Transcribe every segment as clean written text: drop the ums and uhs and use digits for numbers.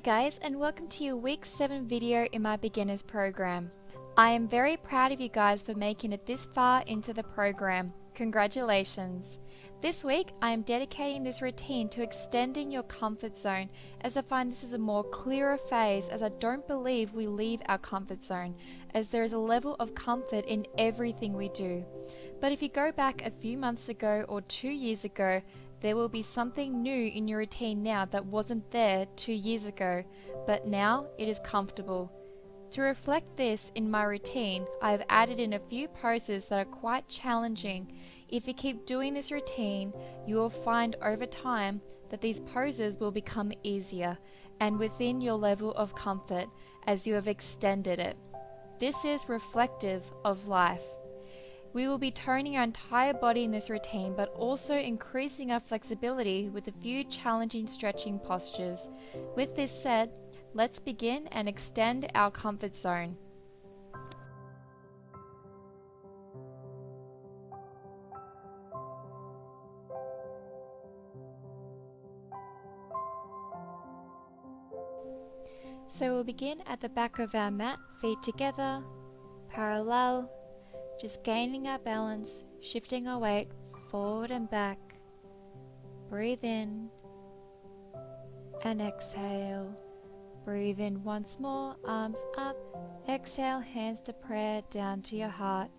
guys, and welcome to your week 7 video in my beginners program. I am very proud of you guys for making it this far into the program. Congratulations! This week I am dedicating this routine to extending your comfort zone, as I find this is a more clearer phase, as I don't believe we leave our comfort zone, as there is a level of comfort in everything we do. But if you go back a few months ago or 2 years ago, there will be something new in your routine now that wasn't there 2 years ago, but now it is comfortable. To reflect this in my routine, I have added in a few poses that are quite challenging. If you keep doing this routine, you will find over time that these poses will become easier and within your level of comfort as you have extended it. This is reflective of life. We will be toning our entire body in this routine, but also increasing our flexibility with a few challenging stretching postures. With this said, let's begin and extend our comfort zone. So we'll begin at the back of our mat, feet together, parallel, just gaining our balance, shifting our weight forward and back. Breathe in and exhale. Breathe in once more, arms up. Exhale, hands to prayer, down to your heart.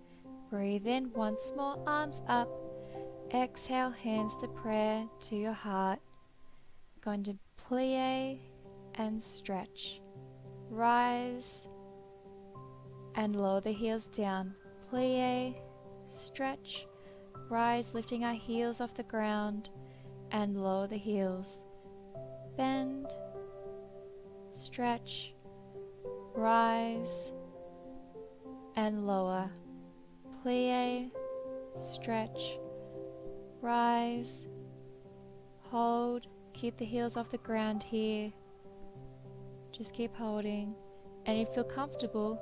Breathe in once more, arms up. Exhale, hands to prayer, to your heart. Going to plie and stretch. Rise and lower the heels down. Plie, stretch, rise, lifting our heels off the ground and lower the heels. Bend, stretch, rise and lower. Plie, stretch, rise, hold, keep the heels off the ground here. Just keep holding, and if you feel comfortable,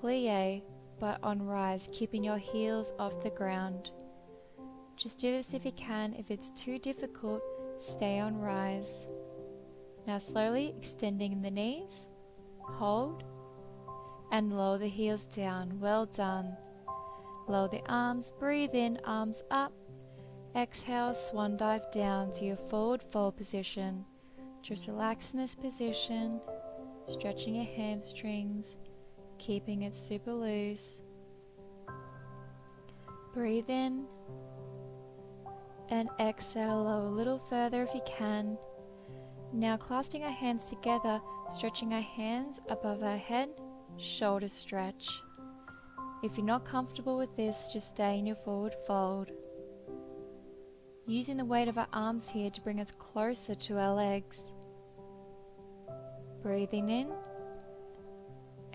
plie, but on rise, keeping your heels off the ground. Just do this if you can. If it's too difficult, stay on rise. Now slowly extending the knees, hold, and lower the heels down. Well done. Lower the arms, breathe in, arms up. Exhale, swan dive down to your forward fold position. Just relax in this position, stretching your hamstrings, keeping it super loose. Breathe in and exhale, lower a little further if you can. Now clasping our hands together, stretching our hands above our head, shoulder stretch. If you're not comfortable with this, just stay in your forward fold. Using the weight of our arms here to bring us closer to our legs. Breathing in.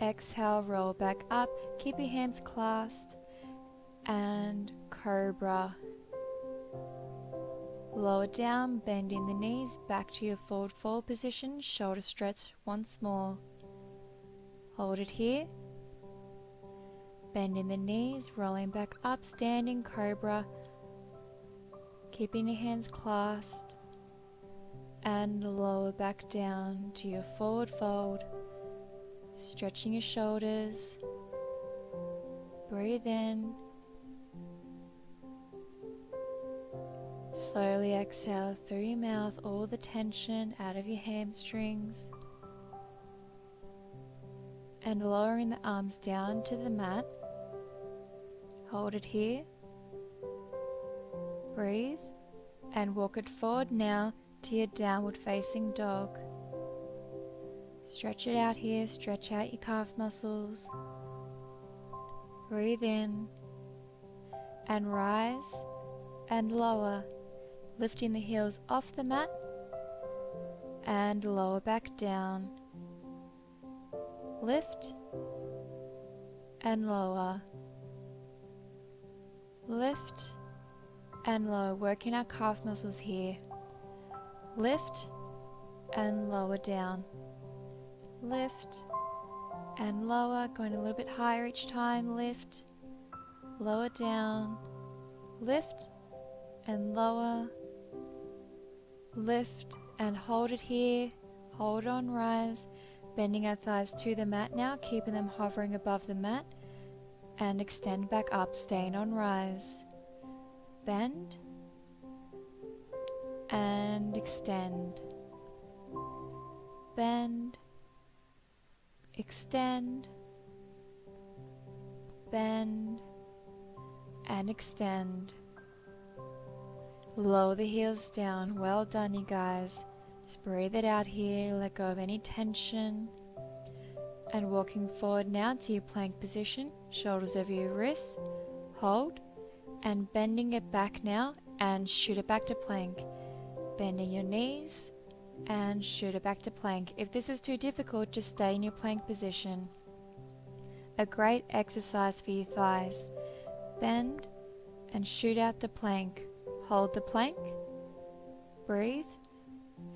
Exhale, roll back up, keep your hands clasped, and cobra. Lower down, bending the knees, back to your forward fold position, shoulder stretch once more. Hold it here. Bending the knees, rolling back up, standing cobra, keeping your hands clasped, and lower back down to your forward fold. Stretching your shoulders. Breathe in. Slowly exhale through your mouth all the tension out of your hamstrings. And lowering the arms down to the mat. Hold it here. Breathe. And walk it forward now to your downward facing dog. Stretch it out here, stretch out your calf muscles. Breathe in and rise and lower, lifting the heels off the mat and lower back down. Lift and lower. Lift and lower, working our calf muscles here. Lift and lower down. Lift and lower, going a little bit higher each time. Lift, lower down, lift and lower, lift and hold it here, hold on, rise, bending our thighs to the mat now, keeping them hovering above the mat, and extend back up, staying on rise. Bend and extend. Bend, extend, bend and extend. Lower the heels down. Well done, you guys. Just breathe it out here, let go of any tension. And walking forward now to your plank position, shoulders over your wrists, hold, and bending it back now and shoot it back to plank. Bending your knees and shoot it back to plank. If this is too difficult, just stay in your plank position. A great exercise for your thighs. Bend and shoot out to plank. Hold the plank, breathe,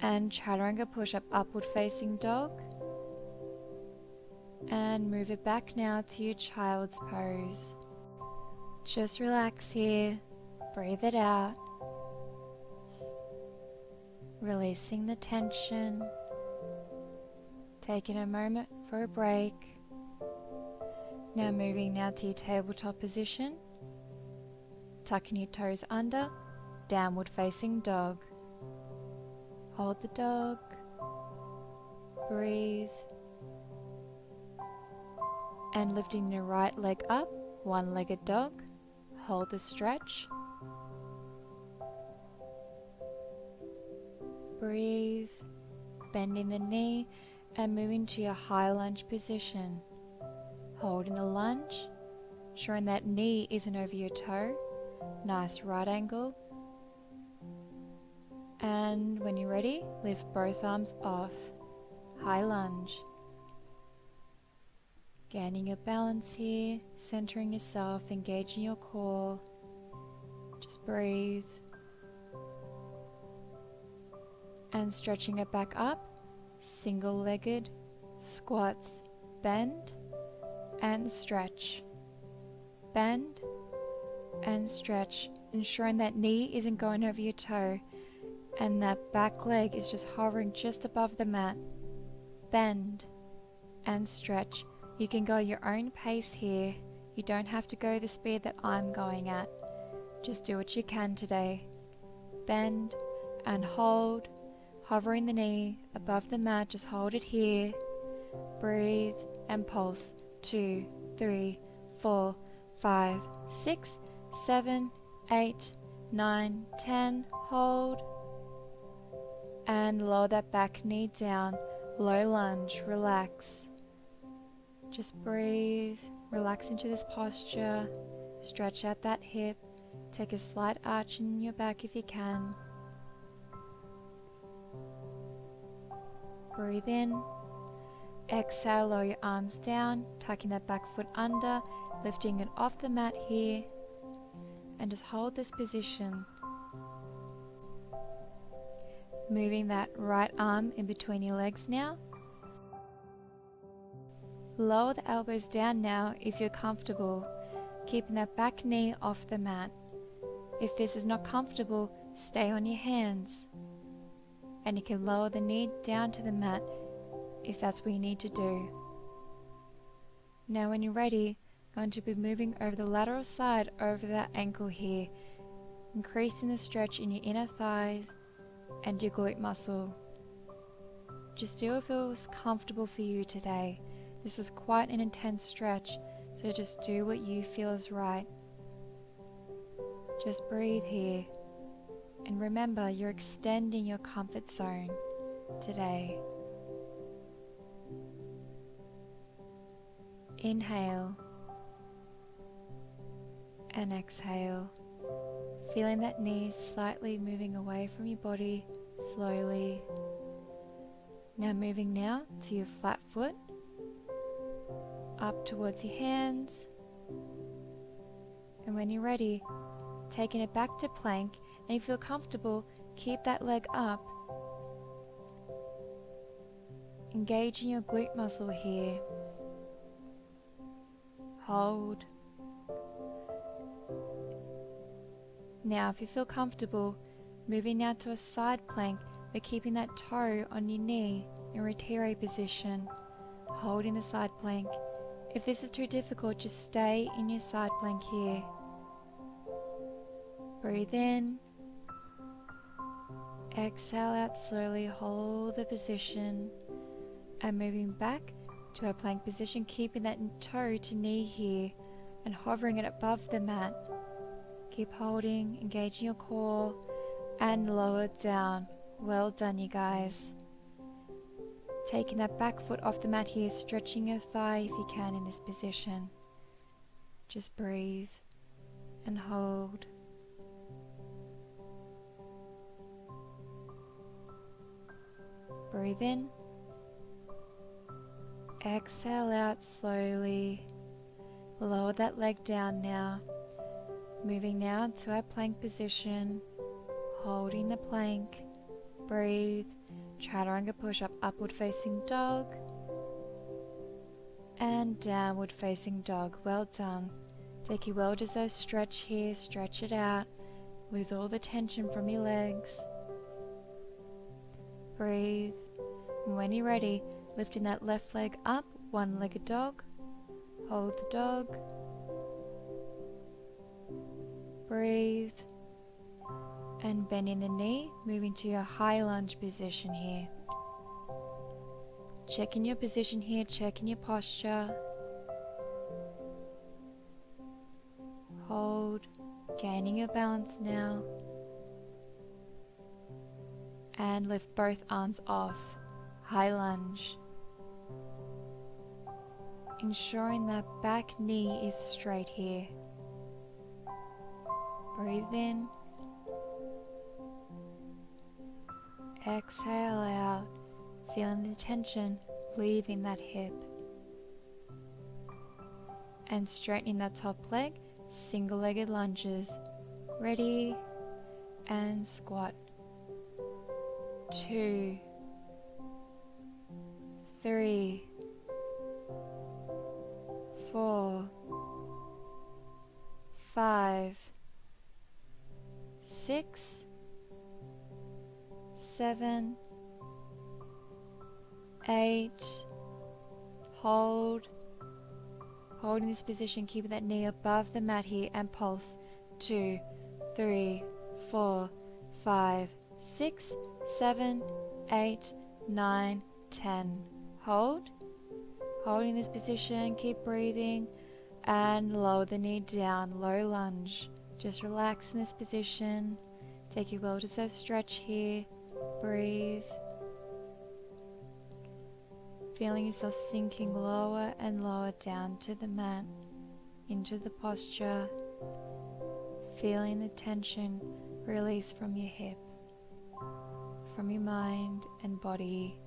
and chaturanga push-up, upward facing dog. And move it back now to your child's pose. Just relax here, breathe it out. Releasing the tension. Taking a moment for a break. Now moving now to your tabletop position. Tucking your toes under, downward facing dog. Hold the dog. Breathe. And lifting your right leg up, one-legged dog. Hold the stretch. Breathe. Bending the knee and moving to your high lunge position. Holding the lunge, ensuring that knee isn't over your toe. Nice right angle. And when you're ready, lift both arms off. High lunge. Gaining your balance here, centering yourself, engaging your core. Just breathe. And stretching it back up, single-legged squats. Bend and stretch. Bend and stretch, ensuring that knee isn't going over your toe and that back leg is just hovering just above the mat. Bend and stretch. You can go your own pace here. You don't have to go the speed that I'm going at. Just do what you can today. Bend and hold, hovering the knee above the mat. Just hold it here. Breathe and pulse. 2, 3, 4, 5, 6, 7, 8, 9, 10. Hold. And lower that back knee down. Low lunge. Relax. Just breathe. Relax into this posture. Stretch out that hip. Take a slight arch in your back if you can. Breathe in. Exhale, lower your arms down, tucking that back foot under, lifting it off the mat here, and just hold this position. Moving that right arm in between your legs now. Lower the elbows down now if you're comfortable, keeping that back knee off the mat. If this is not comfortable, stay on your hands, and you can lower the knee down to the mat if that's what you need to do. Now when you're ready, going to be moving over the lateral side over that ankle here, increasing the stretch in your inner thigh and your glute muscle. Just do what feels comfortable for you today. This is quite an intense stretch, so just do what you feel is right. Just breathe here, and remember you're extending your comfort zone today. Inhale and exhale, feeling that knee slightly moving away from your body slowly. Now moving now to your flat foot, up towards your hands, and when you're ready, taking it back to plank, and if you feel comfortable, keep that leg up. Engaging your glute muscle here. Hold. Now if you feel comfortable, moving now to a side plank, but keeping that toe on your knee in retire position, holding the side plank. If this is too difficult, just stay in your side plank here. Breathe in. Exhale out slowly, hold the position, and moving back to our plank position, keeping that toe to knee here and hovering it above the mat. Keep holding, engaging your core, and lower down. Well done, you guys. Taking that back foot off the mat here, stretching your thigh if you can in this position. Just breathe and hold. Breathe in. Exhale out slowly. Lower that leg down now. Moving now to our plank position. Holding the plank. Breathe. Chaturanga push-up, upward facing dog. And downward facing dog. Well done. Take your well-deserved stretch here. Stretch it out. Lose all the tension from your legs. Breathe. And when you're ready, lifting that left leg up, one-legged dog. Hold the dog. Breathe. And bending the knee, moving to your high lunge position here. Checking your position here, checking your posture. Hold, gaining your balance now. And lift both arms off. High lunge. Ensuring that back knee is straight here. Breathe in. Exhale out, feeling the tension leaving that hip. And straightening that top leg, single-legged lunges. Ready, and squat. 2, 3, 4, 5, 6, 7, 8, hold, holding this position, keeping that knee above the mat here, and pulse. 2, 3, 4, 5, 6, 7, 8, 9, 10. Hold, holding this position, keep breathing, and lower the knee down, low lunge. Just relax in this position, take your well-deserved stretch here. Breathe. Feeling yourself sinking lower and lower down to the mat, into the posture. Feeling the tension release from your hip, from your mind and body.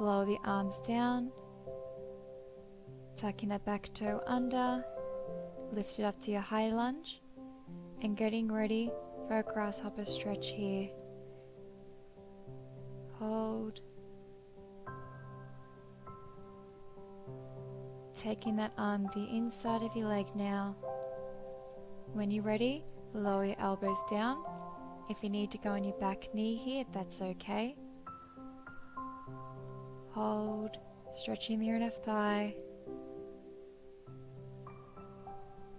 Lower the arms down, tucking that back toe under, lift it up to your high lunge, and getting ready for a grasshopper stretch here. Hold. Taking that arm the inside of your leg now. When you're ready, lower your elbows down. If you need to go on your back knee here, that's okay. Hold, stretching the inner thigh.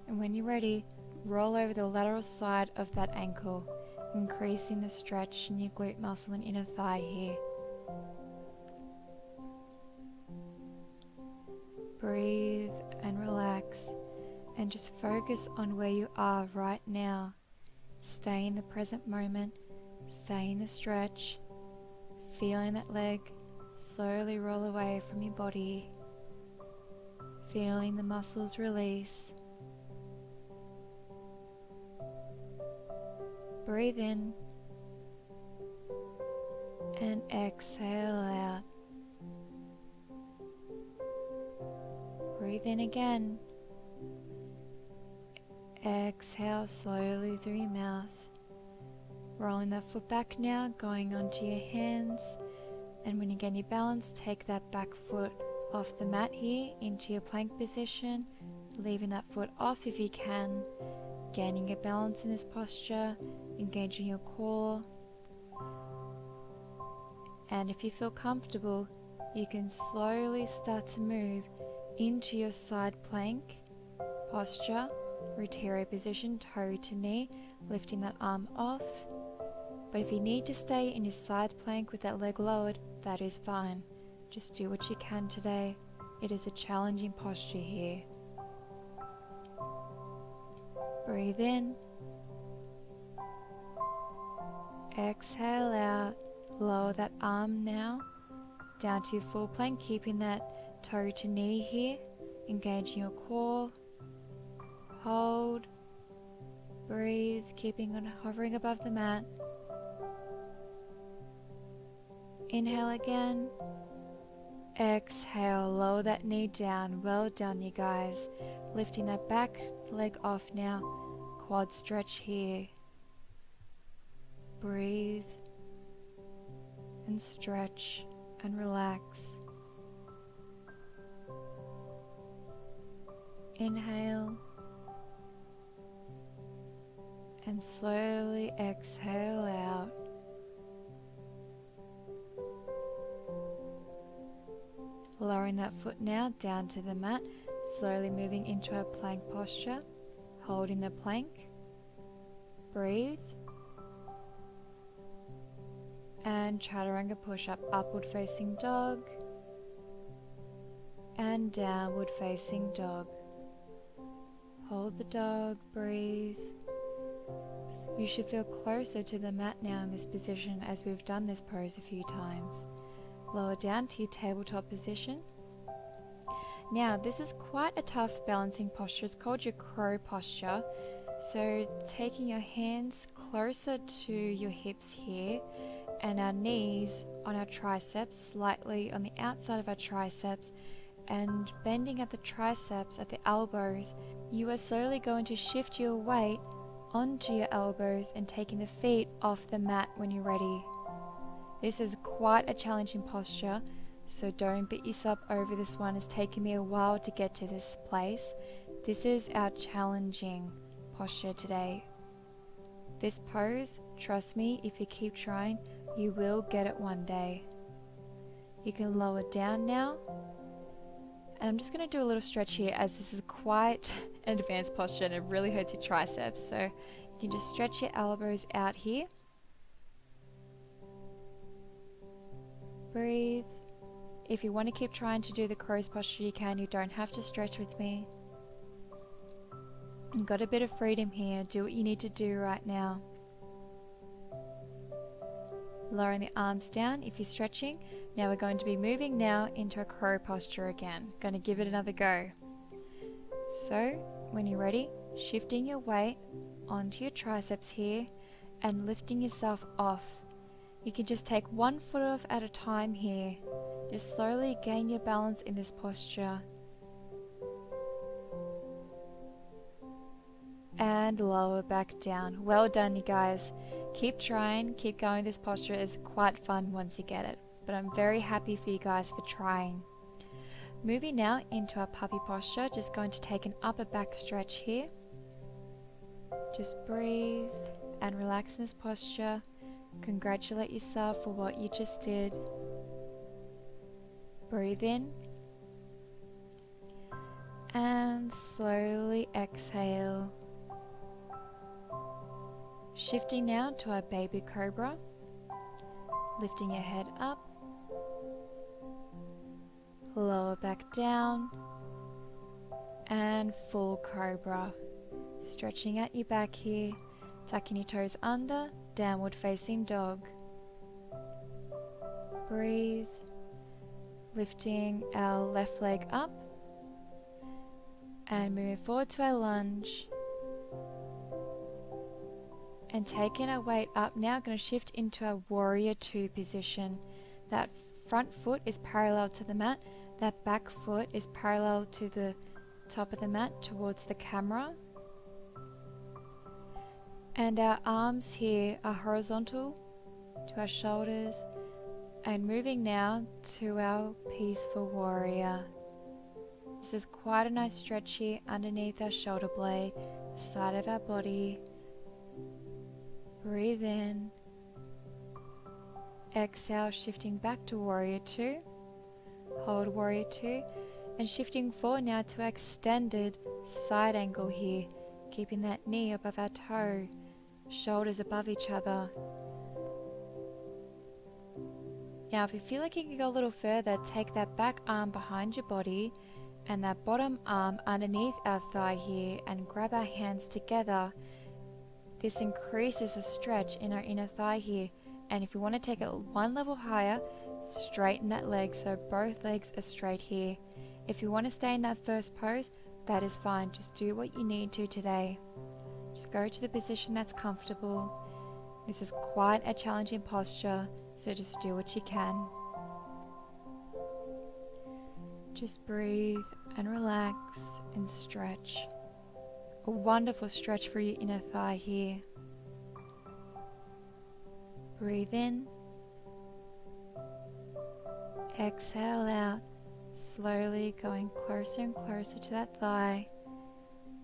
And when you're ready, roll over the lateral side of that ankle, increasing the stretch in your glute muscle and inner thigh here. Breathe and relax, and just focus on where you are right now. Stay in the present moment, stay in the stretch, feeling that leg slowly roll away from your body, feeling the muscles release. Breathe in and exhale out. Breathe in again. Exhale slowly through your mouth. Rolling that foot back now, going onto your hands. And when you get your balance, take that back foot off the mat here into your plank position, leaving that foot off if you can. Gaining your balance in this posture, engaging your core. And if you feel comfortable, you can slowly start to move into your side plank posture, Rotary position, toe to knee, lifting that arm off. But if you need to stay in your side plank with that leg lowered, that is fine. Just do what you can today. It is a challenging posture here. Breathe in. Exhale out. Lower that arm now down to your full plank, keeping that toe to knee here. Engaging your core. Hold. Breathe, keeping on hovering above the mat. Inhale again. Exhale, lower that knee down. Well done, you guys. Lifting that back leg off now. Quad stretch here. Breathe and stretch and relax. Inhale and slowly exhale out. Lowering that foot now down to the mat, slowly moving into a plank posture, holding the plank. Breathe. And chaturanga push-up, upward facing dog and downward facing dog. Hold the dog, breathe. You should feel closer to the mat now in this position, as we've done this pose a few times. Lower down to your tabletop position. Now this is quite a tough balancing posture. It's called your crow posture. So taking your hands closer to your hips here and our knees on our triceps, slightly on the outside of our triceps, and bending at the triceps, at the elbows, you are slowly going to shift your weight onto your elbows and taking the feet off the mat when you're ready. This is quite a challenging posture, so don't beat yourself over this one. It's taken me a while to get to this place. This is our challenging posture today. This pose, trust me, if you keep trying, you will get it one day. You can lower down now. And I'm just going to do a little stretch here, as this is quite an advanced posture and it really hurts your triceps. So you can just stretch your elbows out here. Breathe. If you want to keep trying to do the crow's posture, you can. You don't have to stretch with me. You've got a bit of freedom here. Do what you need to do right now. Lowering the arms down if you're stretching. Now we're going to be moving now into a crow posture again. Going to give it another go. So when you're ready, shifting your weight onto your triceps here and lifting yourself off. You can just take one foot off at a time here. Just slowly gain your balance in this posture. And lower back down. Well done, you guys. Keep trying, keep going. This posture is quite fun once you get it. But I'm very happy for you guys for trying. Moving now into our puppy posture. Just going to take an upper back stretch here. Just breathe and relax in this posture. Congratulate yourself for what you just did. Breathe in. And slowly exhale. Shifting now to our baby cobra. Lifting your head up. Lower back down. And full cobra. Stretching at your back here. Tucking your toes under. Downward facing dog. Breathe. Lifting our left leg up. And moving forward to our lunge. And taking our weight up now, going to shift into our warrior 2 position. That front foot is parallel to the mat. That back foot is parallel to the top of the mat towards the camera. And our arms here are horizontal to our shoulders. And moving now to our peaceful warrior. This is quite a nice stretch here underneath our shoulder blade, the side of our body. Breathe in Exhale, shifting back to warrior two. Hold warrior two and shifting forward now to extended side angle here, keeping that knee above our toe, shoulders above each other. Now if you feel like you can go a little further, take that back arm behind your body and that bottom arm underneath our thigh here and grab our hands together. This increases the stretch in our inner thigh here, and if you want to take it one level higher, straighten that leg so both legs are straight here. If you want to stay in that first pose, that is fine. Just do what you need to today. Just go to the position that's comfortable. This is quite a challenging posture, so just do what you can. Just breathe and relax and stretch. A wonderful stretch for your inner thigh here. Breathe in. Exhale out, slowly going closer and closer to that thigh.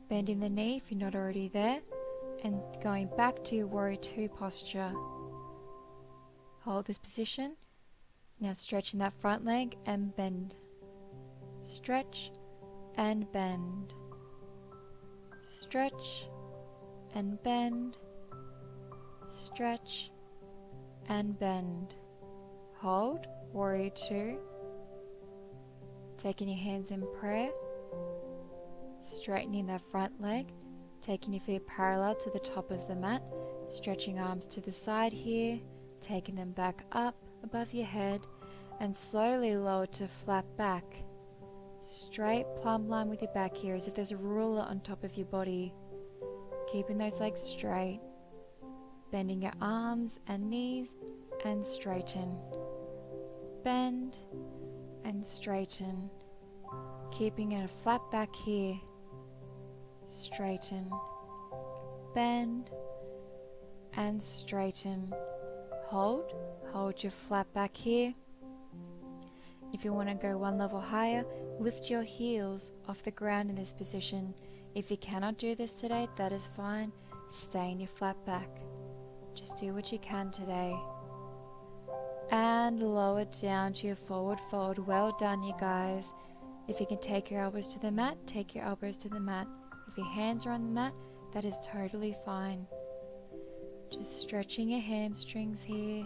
Bending the knee if you're not already there, and going back to your warrior two posture. Hold this position. Now stretching that front leg and bend. Stretch and bend. Stretch and bend. Stretch and bend. Hold warrior two. Taking your hands in prayer. Straightening that front leg. Taking your feet parallel to the top of the mat. Stretching arms to the side here. Taking them back up above your head. And slowly lower to flat back. Straight plumb line with your back here, as if there's a ruler on top of your body. Keeping those legs straight. Bending your arms and knees and straighten. Bend and straighten. Keeping it a flat back here. Straighten. Bend and straighten. Hold your flat back here. If you want to go one level higher, lift your heels off the ground in this position. If you cannot do this today, that is fine. Stay in your flat back. Just do what you can today. And lower down to your forward fold. Well done, you guys. If you can take your elbows to the mat, take your elbows to the mat. If your hands are on the mat, that is totally fine. Just stretching your hamstrings here.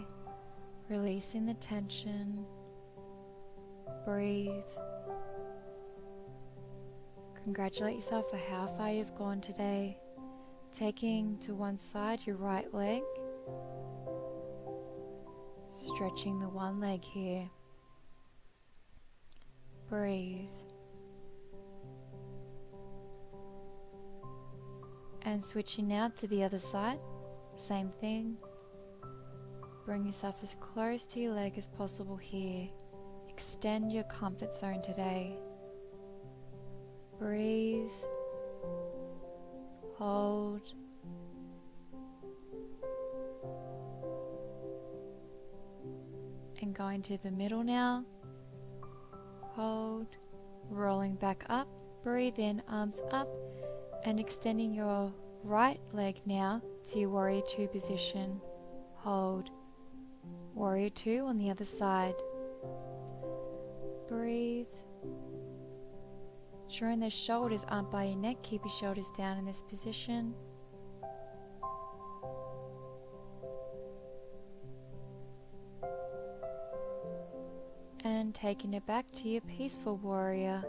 Releasing the tension. Breathe. Congratulate yourself for how far you've gone today. Taking to one side your right leg. Stretching the one leg here. Breathe. And switching now to the other side. Same thing. Bring yourself as close to your leg as possible here. Extend your comfort zone today. Breathe. Hold. And going to the middle now. Hold. Rolling back up. Breathe in, arms up. And extending your right leg now to your warrior two position. Hold. Warrior two on the other side. Breathe. Ensuring those shoulders aren't by your neck. Keep your shoulders down in this position. And taking it back to your peaceful warrior.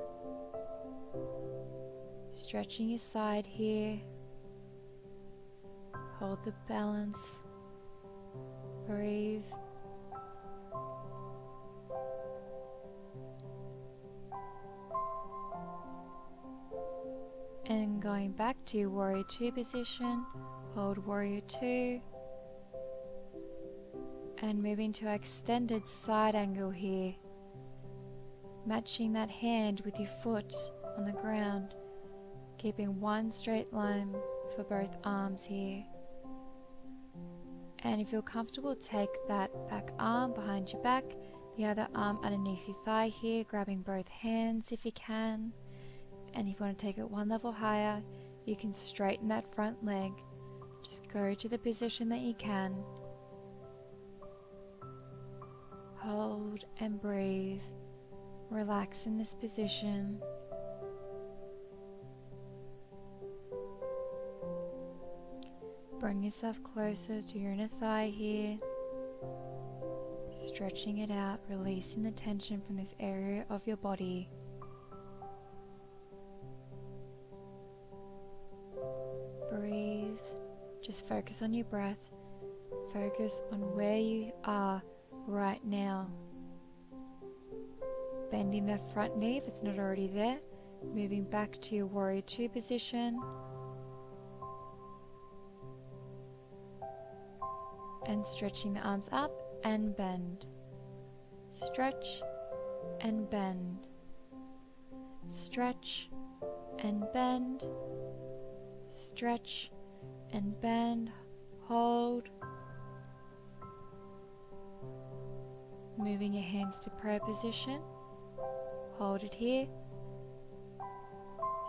Stretching your side here. Hold the balance. Breathe. And going back to your warrior two position, hold warrior two. And moving to extended side angle here. Matching that hand with your foot on the ground. Keeping one straight line for both arms here. And if you're comfortable, take that back arm behind your back, the other arm underneath your thigh here, grabbing both hands if you can. And if you want to take it one level higher, you can straighten that front leg. Just go to the position that you can. hold and breathe. Relax in this position. Bring yourself closer to your inner thigh here. Stretching it out, releasing the tension from this area of your body. Breathe. Just focus on your breath. Focus on where you are right now. Bending that front knee if it's not already there. Moving back to your warrior two position. And stretching the arms up and bend. Stretch and bend. Stretch and bend. Stretch and bend. Hold. Moving your hands to prayer position. Hold it here.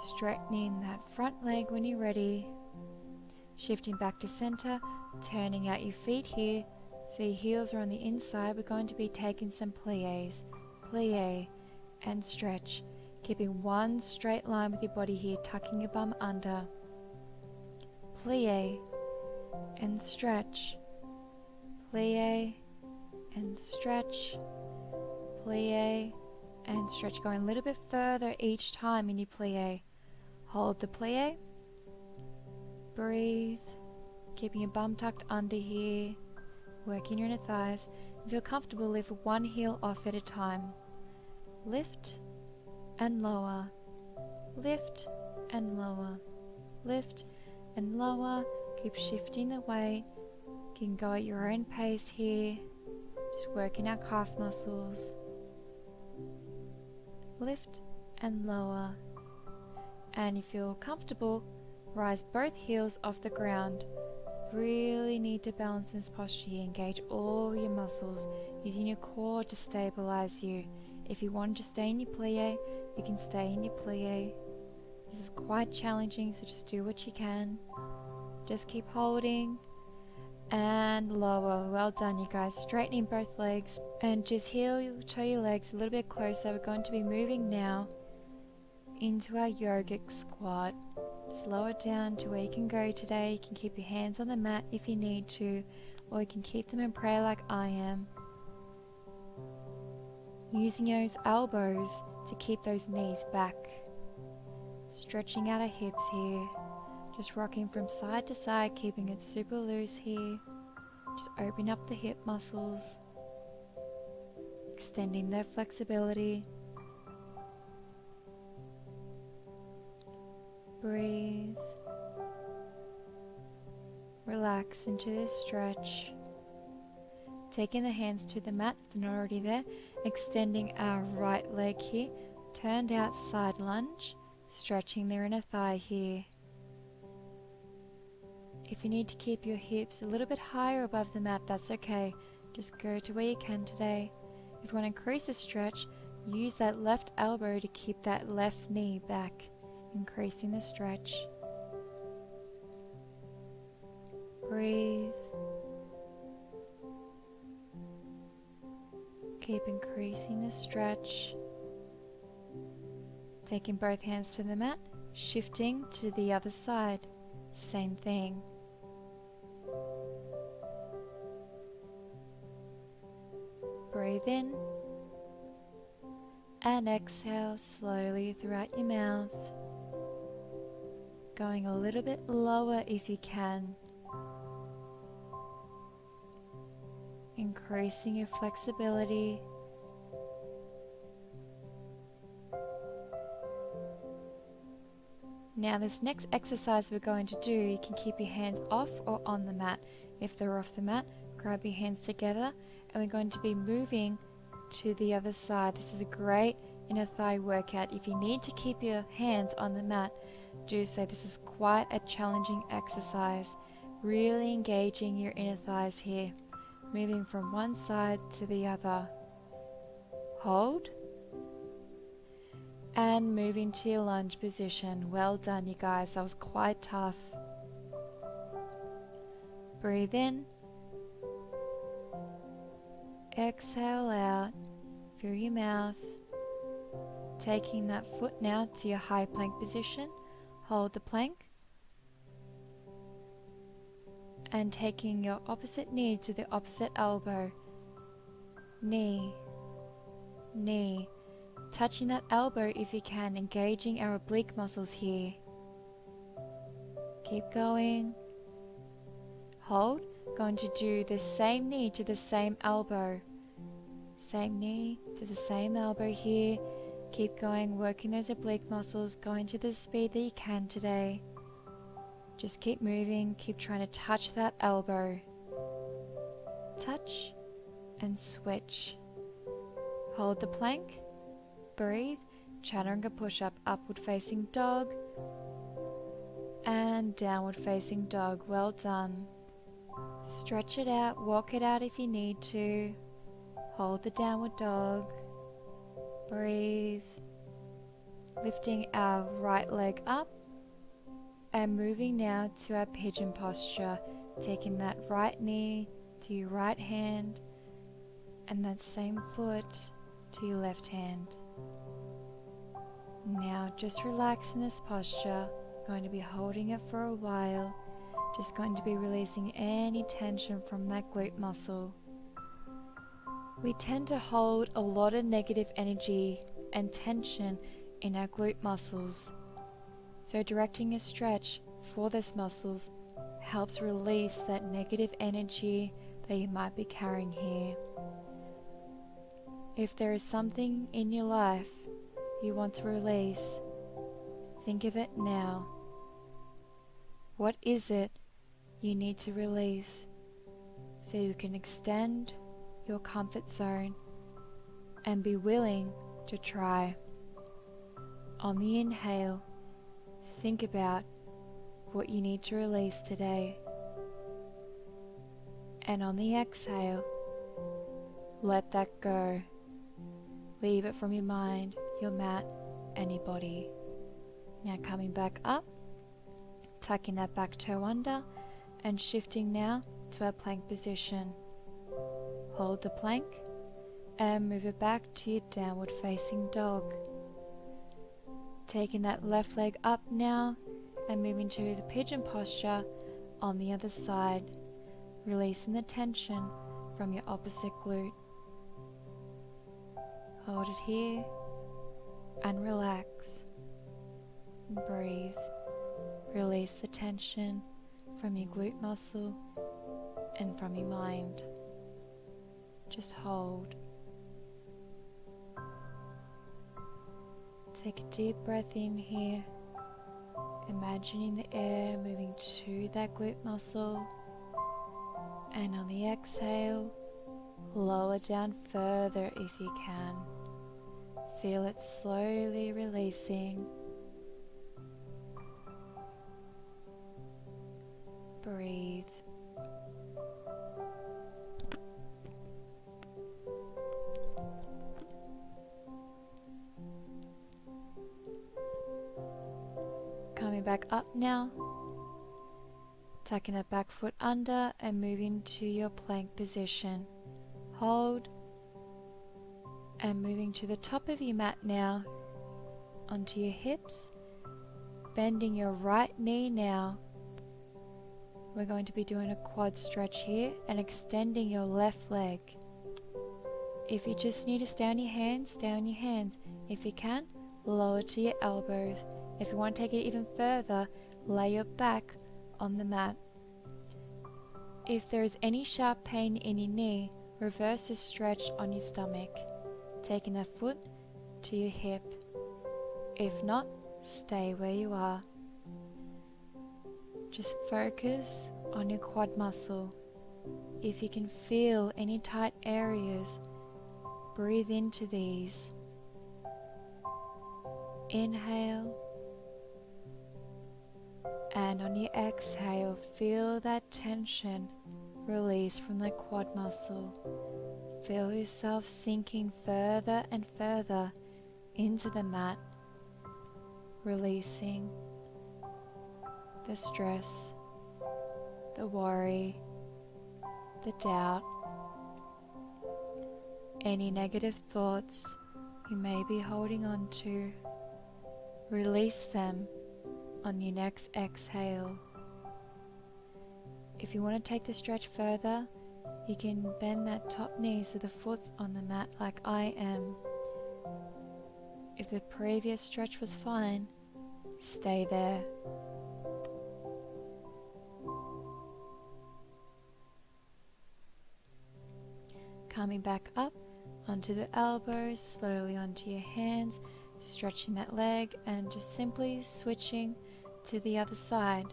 Straightening that front leg when you're ready. Shifting back to center. Turning out your feet here. So your heels are on the inside. We're going to be taking some pliés. Plie and stretch. Keeping one straight line with your body here. Tucking your bum under. Plie and stretch. Plie and stretch. Plie and stretch. Going a little bit further each time in your plie. Hold the plie. Breathe. Keeping your bum tucked under here. Working your inner thighs. Feel comfortable, lift one heel off at a time. Lift and lower. Lift and lower. Lift and lower. Keep shifting the weight. You can go at your own pace here. Just working our calf muscles. Lift and lower. And you feel comfortable, rise both heels off the ground. Really need to balance this posture here. Engage all your muscles, using your core to stabilize you. If you want to stay in your plie, you can stay in your plie. This is quite challenging, so just do what you can. Just keep holding and lower. Well done, you guys. Straightening both legs and just heel toe your legs a little bit closer. We're going to be moving now into our yogic squat. Just lower down to where you can go today. You can keep your hands on the mat if you need to, or you can keep them in prayer like I am. Using those elbows to keep those knees back. Stretching out our hips here. Just rocking from side to side, keeping it super loose here. Just open up the hip muscles. Extending their flexibility. Breathe. Relax into this stretch. Taking the hands to the mat if they're not already there. Extending our right leg here. Turned out side lunge. Stretching their inner thigh here. If you need to keep your hips a little bit higher above the mat, that's okay. Just go to where you can today. If you want to increase the stretch, use that left elbow to keep that left knee back. Increasing the stretch. Breathe. Keep increasing the stretch. Taking both hands to the mat, shifting to the other side. Same thing. Breathe in and exhale slowly throughout your mouth. Going a little bit lower if you can. Increasing your flexibility. Now this next exercise we're going to do, you can keep your hands off or on the mat. If they're off the mat, grab your hands together and we're going to be moving to the other side. This is a great inner thigh workout. If you need to keep your hands on the mat, do so. This is quite a challenging exercise. Really engaging your inner thighs here. Moving from one side to the other. Hold. And moving to your lunge position. Well done, you guys. That was quite tough. Breathe in. exhale out through your mouth. Taking that foot now to your high plank position, hold the plank. And taking your opposite knee to the opposite elbow. Knee, knee. Touching that elbow if you can, engaging our oblique muscles here. Keep going. Hold. Going to do the same knee to the same elbow. Same knee to the same elbow here. Keep going, working those oblique muscles, going to the speed that you can today. Just keep moving, keep trying to touch that elbow. Touch and switch. Hold the plank. Breathe. Chaturanga push-up, upward facing dog. And downward facing dog. Well done. Stretch it out, walk it out if you need to. Hold the downward dog. Breathe. Lifting our right leg up. And moving now to our pigeon posture. Taking that right knee to your right hand. And that same foot to your left hand. Now just relax in this posture. Going to be holding it for a while. Just going to be releasing any tension from that glute muscle. We tend to hold a lot of negative energy and tension in our glute muscles. So directing a stretch for those muscles helps release that negative energy that you might be carrying here. If there is something in your life you want to release, think of it now. What is it you need to release so you can extend your comfort zone and be willing to try? On the inhale, think about what you need to release today. And on the exhale, let that go. Leave it from your mind, your mat, and your body. Now coming back up, tucking that back toe under, and shifting now to our plank position. Hold the plank and move it back to your downward facing dog. Taking that left leg up now and moving to the pigeon posture on the other side, releasing the tension from your opposite glute. Hold it here and relax and breathe. Release the tension from your glute muscle and from your mind. Just hold. Take a deep breath in here, imagining the air moving to that glute muscle, and on the exhale, lower down further if you can. Feel it slowly releasing. Breathe. Coming back up now, tucking that back foot under and moving to your plank position. Hold and moving to the top of your mat now, onto your hips, bending your right knee now. We're going to be doing a quad stretch here and extending your left leg. If you just need to stay on your hands, stay on your hands. If you can, lower to your elbows. If you want to take it even further, lay your back on the mat. If there is any sharp pain in your knee, reverse this stretch on your stomach, taking that foot to your hip. If not, stay where you are. Just focus on your quad muscle. If you can feel any tight areas, breathe into these. Inhale, and on your exhale, feel that tension release from the quad muscle. Feel yourself sinking further and further into the mat, releasing the stress, the worry, the doubt. Any negative thoughts you may be holding on to, release them on your next exhale. If you want to take the stretch further, you can bend that top knee so the foot's on the mat like I am. If the previous stretch was fine, stay there. Coming back up onto the elbows, slowly onto your hands, stretching that leg and just simply switching to the other side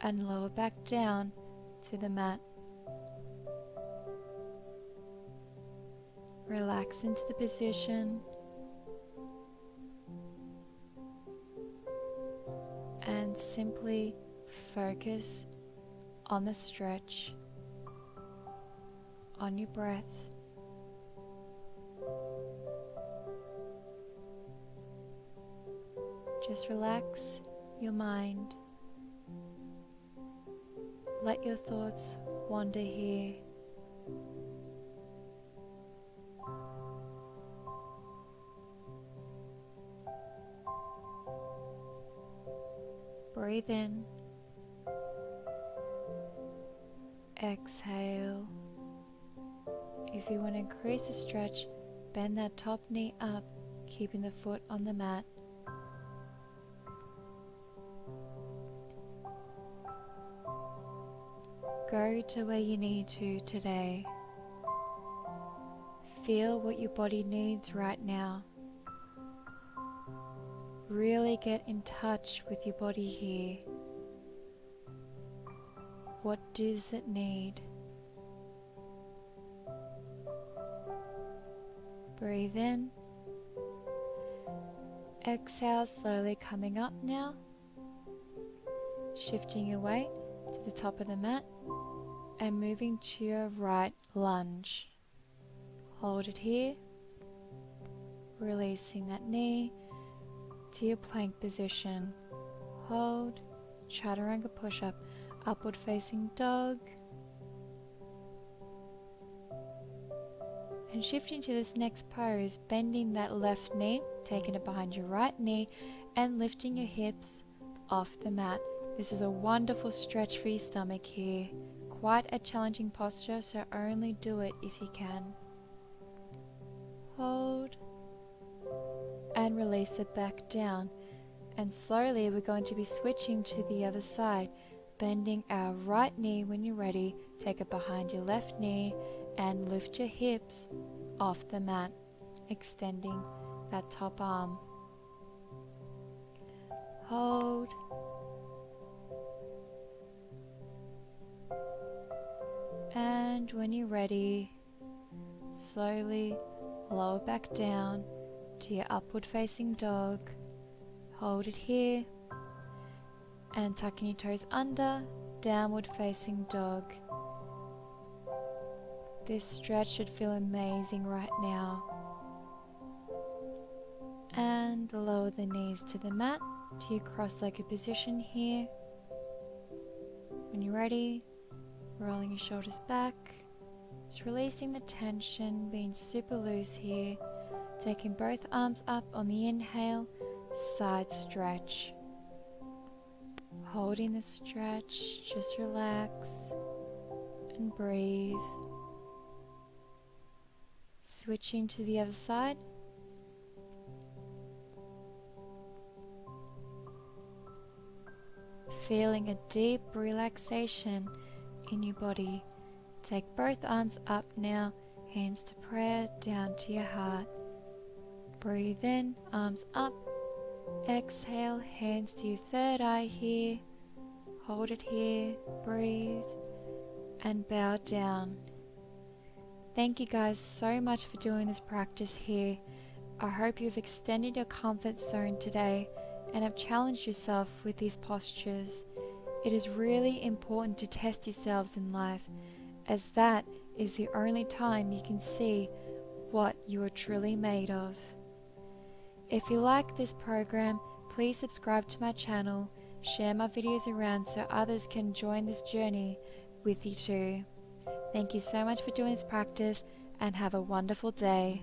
and lower back down to the mat. Relax into the position and simply focus on the stretch, on your breath. Just relax your mind. Let your thoughts wander here. Breathe in. Exhale. If you want to increase the stretch, bend that top knee up, keeping the foot on the mat. Go to where you need to today. Feel what your body needs right now. Really get in touch with your body here. What does it need? Breathe in. Exhale, slowly coming up now. Shifting your weight to the top of the mat and moving to your right lunge. Hold it here. Releasing that knee to your plank position. Hold. Chaturanga push-up. Upward facing dog. And shifting to this next pose, bending that left knee, taking it behind your right knee and lifting your hips off the mat. This is a wonderful stretch for your stomach here. Quite a challenging posture, so only do it if you can. Hold and release it back down. And slowly we're going to be switching to the other side, bending our right knee when you're ready. Take it behind your left knee and lift your hips off the mat, extending that top arm. Hold. And when you're ready, slowly lower back down to your upward facing dog. Hold it here and tucking your toes under, downward facing dog. This stretch should feel amazing right now. And lower the knees to the mat to your cross-legged position here. When you're ready, rolling your shoulders back, just releasing the tension, being super loose here. Taking both arms up on the inhale, side stretch. Holding the stretch, just relax and breathe. Switching to the other side. Feeling a deep relaxation in your body. Take both arms up now, hands to prayer, down to your heart. Breathe in, arms up. Exhale, hands to your third eye here. Hold it here, breathe, and bow down. Thank you guys so much for doing this practice here. I hope you've extended your comfort zone today and have challenged yourself with these postures. It is really important to test yourselves in life, as that is the only time you can see what you are truly made of. If you like this program, please subscribe to my channel, share my videos around so others can join this journey with you too. Thank you so much for doing this practice, and have a wonderful day.